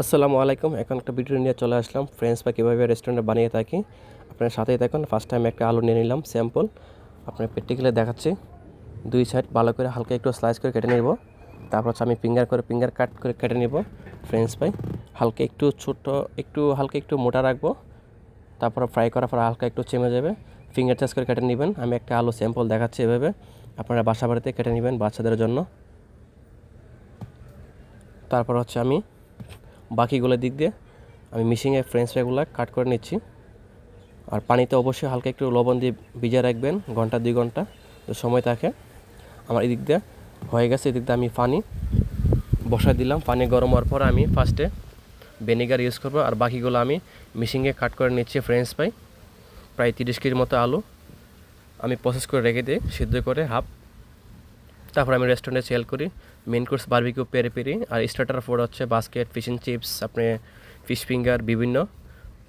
আসসালামু আলাইকুম। এখন একটা ভিডিও নিয়ে চলে আসলাম ফ্রেঞ্চ ফ্রাই কীভাবে রেস্টুরেন্টে বানিয়ে থাকি। আপনার সাথেই থাকুন। ফার্স্ট টাইম একটা আলু নিয়ে নিলাম স্যাম্পল। আপনার প্র্যাকটিক্যালি দেখাচ্ছি। দুই সাইড ভালো করে হালকা একটু স্লাইস করে কেটে নেব। তারপর হচ্ছে আমি ফিঙ্গার কাট করে কেটে নেব ফ্রেঞ্চ ফ্রাই। হালকা একটু ছোটো হালকা একটু মোটা রাখবো। তারপর ফ্রাই করার পর হালকা একটু চেমে যাবে। ফিঙ্গার চার্জ করে কেটে নেবেন। আমি একটা আলু স্যাম্পল দেখাচ্ছি এভাবে। আপনারা বাসা বাড়িতে কেটে নেবেন বাচ্চাদের জন্য। তারপর হচ্ছে আমি বাকিগুলো দিক দিয়ে আমি মিশিংয়ে ফ্রেঞ্চ ফ্রাইগুলো কাট করে নিচ্ছি। আর পানিতে অবশ্যই হালকা একটু লবণ দিয়ে ভিজিয়ে রাখবেন ঘন্টা 2 ঘন্টা তো সময় থাকে। আমার এদিক দিয়ে হয়ে গেছে। এদিক দিয়ে আমি পানি বসায় দিলাম। পানি গরম হওয়ার পর আমি ফার্স্টে ভিনেগার ইউজ করব। আর বাকিগুলো আমি মিশিংয়ে কাট করে নিচ্ছি ফ্রেঞ্চ ফ্রাই। প্রায় 30 কেজির মতো আলু আমি প্রসেস করে রেখে দিই সিদ্ধ করে হাফ। তারপর আমি রেস্টুরেন্টে সেল করি। Main course barbecue peri peri, আর স্টার্টার ফুড হচ্ছে বাস্কেট, ফিশ এন্ড চিপস, আপনি ফিশ ফিঙ্গার, বিভিন্ন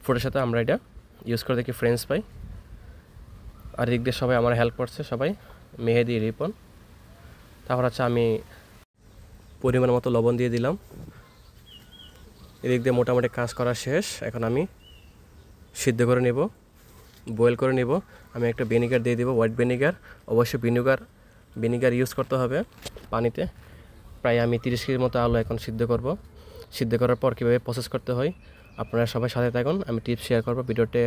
ফুডের সাথে আমরা এটা ইউজ করে দেখি ফ্রেঞ্চ ফ্রাই। আর এদিক দিয়ে সবাই আমার হেল্প করছে, সবাই মেহেদি, রিপন। তারপর হচ্ছে আমি পরিমাণ মতো লবণ দিয়ে দিলাম। এদিক দিয়ে মোটামুটি কাজ করা শেষ। এখন আমি সিদ্ধ করে নেব, বয়েল করে নেব। আমি একটা ভিনেগার দিয়ে দেবো, হোয়াইট ভিনেগার। অবশ্যই ভিনেগার ইউজ করতে হবে পানিতে। প্রায় আমি 30 কেজির মতো আলু এখন সিদ্ধ করব। সিদ্ধ করার পর কীভাবে প্রসেস করতে হয় আপনারা সবাই সাথে থাকুন। আমি টিপস শেয়ার করব, ভিডিওটা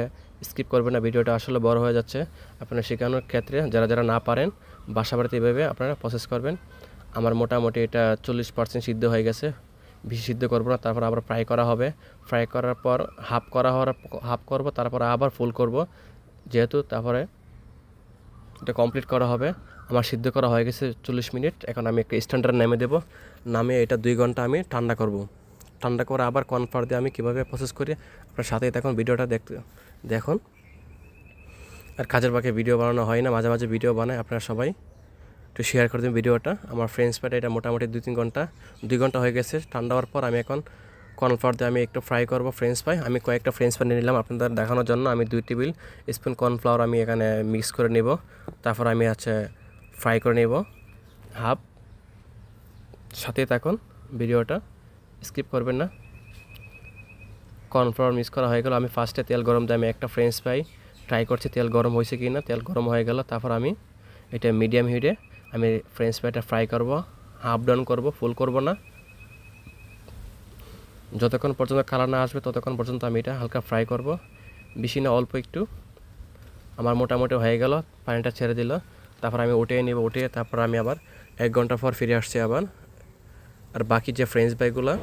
স্কিপ করবেন না। ভিডিওটা আসলে বড় হয়ে যাচ্ছে। আপনারা শেখানোর ক্ষেত্রে যারা না পারেন বাসা বাড়িতে এভাবে আপনারা প্রসেস করবেন। আমার মোটামুটি এটা 40% সিদ্ধ হয়ে গেছে। বেশি সিদ্ধ করব না। তারপর আবার ফ্রাই করা হবে। ফ্রাই করার পর হাফ করব, তারপর আবার ফুল করব যেহেতু। তারপরে এটা কমপ্লিট করা হবে। আমার সিদ্ধ করা হয়ে গেছে 40 মিনিট। এখন আমি একটা স্ট্যান্ডার্ড নামে দেবো। নামে এটা 2 ঘন্টা আমি ঠান্ডা করব। ঠান্ডা করে আবার কর্নফ্লাওয়ার দিয়ে আমি কীভাবে প্রসেস করি আপনার সাথেই দেখুন। ভিডিওটা দেখুন। আর কাজের বাকি ভিডিও বানানো হয় না, মাঝে মাঝে ভিডিও বানায়। আপনারা সবাই একটু শেয়ার করে দিন ভিডিওটা। আমার ফ্রেঞ্চ ফ্রাইটা এটা মোটামুটি 2 ঘন্টা হয়ে গেছে। ঠান্ডা হওয়ার পর আমি এখন কর্নফ্লাওয়ার দিয়ে আমি একটু ফ্রাই করব ফ্রেঞ্চ ফ্রাই। আমি কয়েকটা ফ্রেঞ্চ ফ্রাই নিয়ে নিলাম আপনাদের দেখানোর জন্য। আমি 2 টেবিল স্পুন কর্নফ্লাওয়ার আমি এখানে মিক্স করে নেব। তারপর আমি ফ্রাই করে নেব হাফ। সাথে থাকুন, ভিডিওটা স্কিপ করবেন না। কর্নফ্লাওয়ার মিক্স করা হয়ে গেল। আমি ফার্স্টে তেল গরম দিয়ে আমি একটা ফ্রেঞ্চ ফ্রাই ট্রাই করছি তেল গরম হয়েছে কি না। তেল গরম হয়ে গেল। তারপর আমি এটা মিডিয়াম হিটে আমি ফ্রেঞ্চ ফ্রাইটা ফ্রাই করব। হাফ ডাউন করব, ফুল করব না। যতক্ষণ পর্যন্ত কালার না আসবে ততক্ষণ পর্যন্ত আমি এটা হালকা ফ্রাই করব, বেশি না অল্প একটু। আমার মোটামুটি হয়ে গেল, পানিটা ছেড়ে দিল। তারপর আমি উঠিয়ে তারপর আমি আবার 1 ঘন্টা পর ফিরে আসছি আবার। আর বাকি যে ফ্রেঞ্চ ফ্রাইগুলো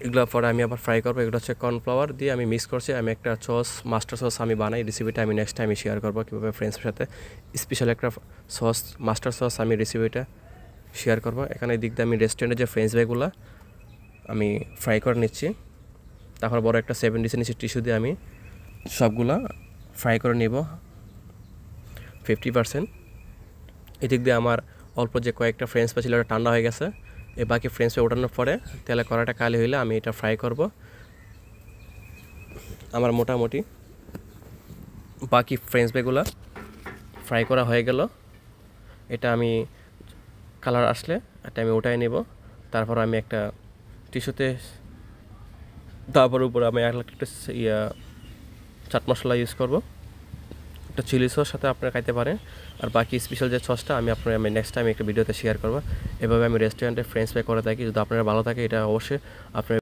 এগুলো পরে আমি আবার ফ্রাই করবো। এগুলো হচ্ছে কর্নফ্লাওয়ার দিয়ে আমি মিক্স করছি। আমি একটা মাস্টার সস আমি বানাই। রেসিপিটা আমি নেক্সট টাইম শেয়ার করবো কীভাবে ফ্রেঞ্চের সাথে স্পেশাল একটা মাস্টার সস আমি রেসিপিটা শেয়ার করবো। এখানে দিক দিয়ে আমি রেস্টুরেন্টের যে ফ্রেঞ্চ ফ্রাইগুলো আমি ফ্রাই করে নিচ্ছি। তারপর বড় একটা 70 নিচে টিস্যু দিয়ে আমি সবগুলা ফ্রাই করে নিব 50%। এদিক দিয়ে আমার অল্প যে কয়েকটা ফ্রেঞ্চ ফ্রাই ছিল ওটা ঠান্ডা হয়ে গেছে। এই বাকি ফ্রেঞ্চ ফ্রাই ওঠানোর পরে তেলে কড়াটা কালি হইলে আমি এটা ফ্রাই করব। আমার মোটামুটি বাকি ফ্রেঞ্চ ফ্রাইগুলো ফ্রাই করা হয়ে গেল। এটা আমি কালার আসলে এটা আমি উঠাই নেব। তারপর আমি একটা টিস্যুতে, তারপর উপরে আমি একটা চাট মশলা ইউজ করব। একটা চিলি সস সাথে আপনারা খাইতে পারেন। আর বাকি স্পেশাল যে সসটা আমি নেক্সট টাইম একটা ভিডিওতে শেয়ার করবো। এভাবে আমি রেস্টুরেন্টে ফ্রেঞ্চ ফ্রাই করে থাকি। যদি আপনারা ভালো থাকে এটা অবশ্যই আপনার